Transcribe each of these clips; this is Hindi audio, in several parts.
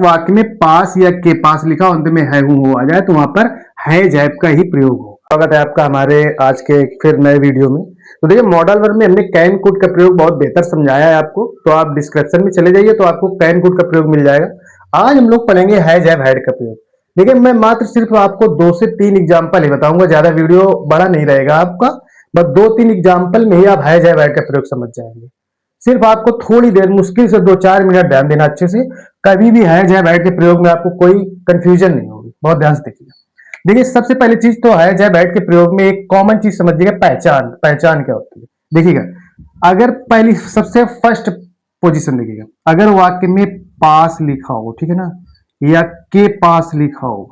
वाक्य में पास या के पास लिखा हो, अंत में है हूं हो आ जाए तो वहां पर है जैब का ही प्रयोग हो। स्वागत है आपका हमारे आज के फिर नए वीडियो में। तो देखिए मॉडल वर्ब में हमने कैन कुड का प्रयोग बहुत बेहतर समझाया है आपको, तो आप डिस्क्रिप्शन में चले जाइए तो आपको कैन कुड का प्रयोग मिल जाएगा। आज हम लोग पढ़ेंगे है जैब हैड का प्रयोग। देखिए मैं मात्र सिर्फ आपको 2 से 3 एग्जाम्पल ही बताऊंगा, ज्यादा वीडियो बड़ा नहीं रहेगा आपका, बस 2-3 एग्जाम्पल में ही आप है जैब हैड का प्रयोग समझ जाएंगे। सिर्फ आपको थोड़ी देर, मुश्किल से 2-4 मिनट ध्यान देना अच्छे से। कभी भी है जैब हैड के प्रयोग में आपको कोई कंफ्यूजन नहीं होगी, बहुत ध्यान से देखिएगा। देखिए सबसे पहली चीज तो है जैब हैड के प्रयोग में एक कॉमन चीज समझिएगा, पहचान। पहचान क्या होती है देखिएगा, अगर पहली सबसे फर्स्ट पोजीशन देखिएगा, अगर वाक्य में पास लिखा हो, ठीक है ना, या के पास लिखा हो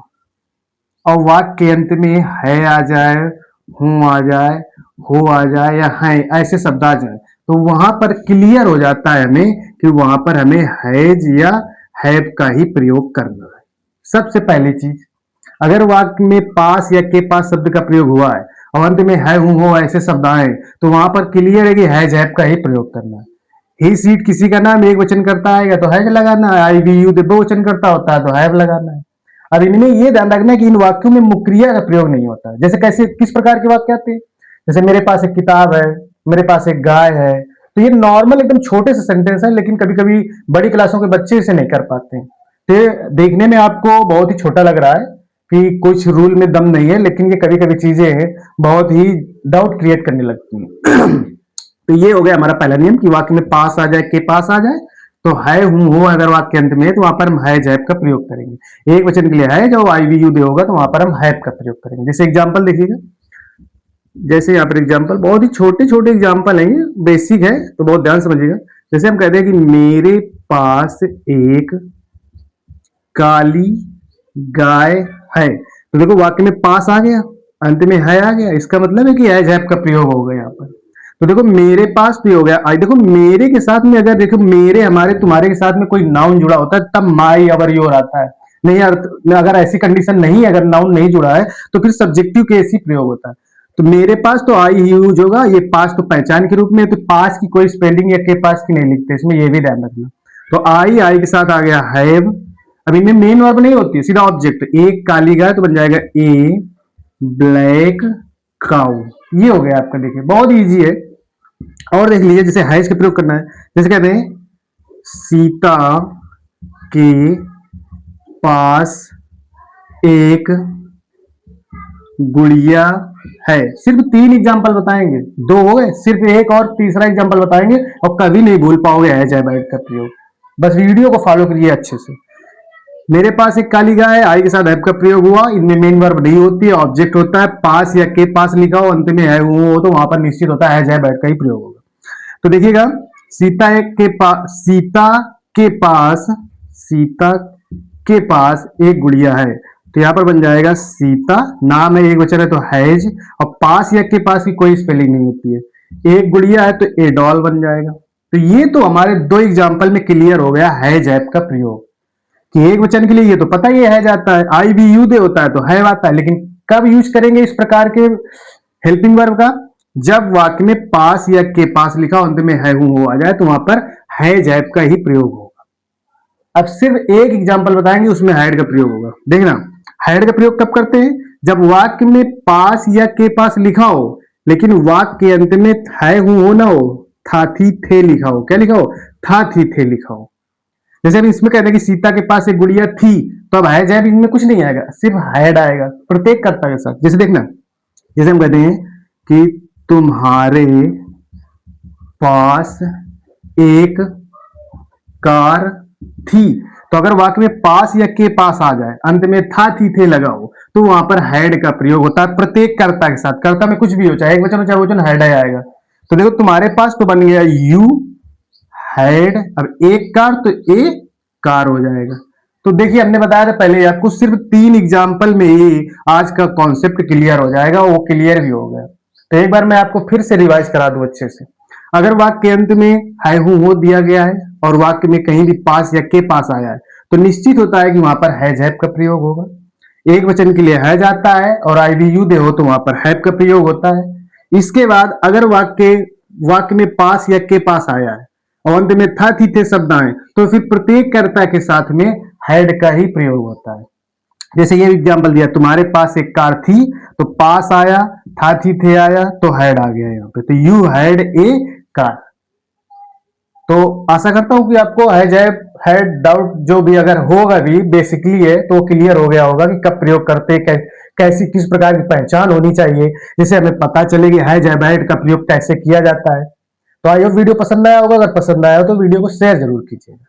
और वाक्य के अंत में है आ जाए, हूं आ जाए, हो आ जाए या है ऐसे शब्द आ जाए, तो वहां पर क्लियर हो जाता है हमें कि वहां पर हमें हैज या हैव का ही प्रयोग करना है। सबसे पहली चीज, अगर वाक्य में पास या के पास शब्द का प्रयोग हुआ है और अंत में है हूं हो ऐसे शब्द आए, तो वहां पर क्लियर है कि हैज हैव का ही प्रयोग करना है। ही सीट किसी का नाम एक वचन करता आएगा तो हैज लगाना है, आई वी यू बहुवचन करता होता है तो हैव लगाना है। अब इनमें ये ध्यान रखना है कि इन वाक्यों में मुक्रिया का प्रयोग नहीं होता है। जैसे कैसे, किस प्रकार के वाक्य आते हैं, जैसे मेरे पास एक किताब है, मेरे पास एक गाय है, तो ये नॉर्मल एकदम छोटे से सेंटेंस है, लेकिन कभी कभी बड़ी क्लासों के बच्चे इसे नहीं कर पाते हैं। तो देखने में आपको बहुत ही छोटा लग रहा है कि कुछ रूल में दम नहीं है, लेकिन ये कभी कभी चीजें बहुत ही डाउट क्रिएट करने लगती हैं। तो ये हो गया हमारा पहला नियम कि वाक्य में पास आ जाए, के पास आ जाए तो है हूं हो अगर वाक्य अंत में है तो वहां पर हम है जैब का प्रयोग करेंगे। एक वचन के लिए है, जब आई वी यू दे होगा तो वहां पर हम हैव का प्रयोग करेंगे। जैसे एग्जांपल देखिएगा, जैसे यहाँ पर एग्जांपल बहुत ही छोटे छोटे एग्जांपल है, ये बेसिक है तो बहुत ध्यान समझिएगा। जैसे हम कहते हैं कि मेरे पास एक काली गाय है, तो देखो वाक्य में पास आ गया, अंत में है आ गया, इसका मतलब है कि है जैब का प्रयोग होगा यहाँ पर। तो देखो मेरे पास भी हो गया, आई देखो मेरे के साथ में, अगर देखो मेरे हमारे तुम्हारे के साथ में कोई नाउन जुड़ा होता है तब माई अवर योर आता है। नहीं अगर ऐसी कंडीशन नहीं, अगर नाउन नहीं जुड़ा है तो फिर सब्जेक्टिव केस ही प्रयोग होता है। तो मेरे पास तो आई यूज होगा, ये पास तो पहचान के रूप में, तो पास की कोई स्पेलिंग या के पास की नहीं लिखते, इसमें ये भी ध्यान रखना। तो आई के साथ आ गया हैव। अब इनमें मेन वर्ब नहीं होती, सीधा ऑब्जेक्ट, एक काली गाय तो बन जाएगा ए ब्लैक काउ। ये हो गया आपका, देखिए बहुत इजी है। और देख लीजिए, जैसे हैज का प्रयोग करना है, जैसे कहते हैं सीता के पास एक गुड़िया है। सिर्फ 3 एग्जांपल बताएंगे, 2 हो गए, सिर्फ एक और तीसरा एग्जांपल बताएंगे और कभी नहीं भूल पाओगे है जैब हैड का प्रयोग। बस वीडियो को फॉलो करिए अच्छे से। मेरे पास एक काली गाय है, आई के साथ हैव का प्रयोग हुआ, इनमें मेन वर्ब नहीं होती है, ऑब्जेक्ट होता है, पास या के पास लिखा हो, अंत में है वो, तो वहां पर निश्चित होता है हैव का ही प्रयोग होगा। तो देखिएगा, सीता के पास एक गुड़िया है, तो यहां पर बन जाएगा सीता, नाम है एक वचन है तो हैज, और पास या के पास की कोई स्पेलिंग नहीं होती है, एक गुड़िया है तो ए डॉल बन जाएगा। तो ये तो हमारे 2 एग्जाम्पल में क्लियर हो गया हैज हैव का प्रयोग कि एक वचन के लिए ये तो पता ही है जाता है, आई बी यू दे होता है तो है आता है, लेकिन कब यूज करेंगे इस प्रकार के हेल्पिंग वर्ब का, जब वाक्य में पास या के पास लिखा अंत में है हूं हो आ जाए तो वहां पर है जैब का ही प्रयोग होगा। अब सिर्फ एक एग्जांपल बताएंगे, उसमें हैड का प्रयोग होगा। देखना, हैड का प्रयोग कब करते हैं, जब वाक्य में पास या के पास लिखा हो लेकिन वाक्य के अंत में है हूं हो ना हो, था थी थे लिखा हो। क्या लिखा हो, था थी थे लिखा हो। जैसे हम इसमें कहते हैं कि सीता के पास एक गुड़िया थी, तो अब है जैब इनमें कुछ नहीं आएगा, सिर्फ हैड आएगा प्रत्येक कर्ता के साथ। जैसे देखना, जैसे हम कहते हैं कि तुम्हारे पास एक कार थी, तो अगर वाक्य में पास या के पास आ जाए, अंत में था थी थे लगा हो, तो वहां पर हैड का प्रयोग होता है प्रत्येक कर्ता के साथ। कर्ता में कुछ भी हो, चाहे एक वचन हो चाहे वचन, हैड आएगा। तो देखो तुम्हारे पास तो बन गया यू हैड, अब एक कार तो ए कार हो जाएगा। तो देखिए हमने बताया था पहले आपको, सिर्फ 3 एग्जाम्पल में ही आज का कॉन्सेप्ट क्लियर हो जाएगा, वो क्लियर भी हो गया। तो एक बार मैं आपको फिर से रिवाइज करा दूं अच्छे से। अगर वाक्य के अंत में है हूं हो दिया गया है और वाक्य में कहीं भी पास या के पास आया है, तो निश्चित होता है कि वहां पर हैज हैव का प्रयोग होगा। एक वचन के लिए हैज आता है और आई बी यू दे हो तो वहां पर हैव का प्रयोग होता है। इसके बाद अगर वाक्य में पास या के पास आया है और अंत में था थी थे शब्द आए, तो फिर प्रत्येक कर्ता के साथ में हैड का ही प्रयोग होता है। जैसे ये एग्जांपल दिया, तुम्हारे पास एक कार थी, तो पास आया, था थी थे आया, तो हैड आ गया यहाँ पे, तो यू हैड ए कार। तो आशा करता हूं कि आपको हैड डाउट जो भी अगर होगा भी बेसिकली है तो क्लियर हो गया होगा कि कब प्रयोग करते, कैसी किस प्रकार की पहचान होनी चाहिए, जिससे हमें पता चले कि हैड का प्रयोग कैसे किया जाता है। तो आई होप वीडियो पसंद आया होगा, अगर पसंद आया हो तो वीडियो को शेयर जरूर कीजिएगा।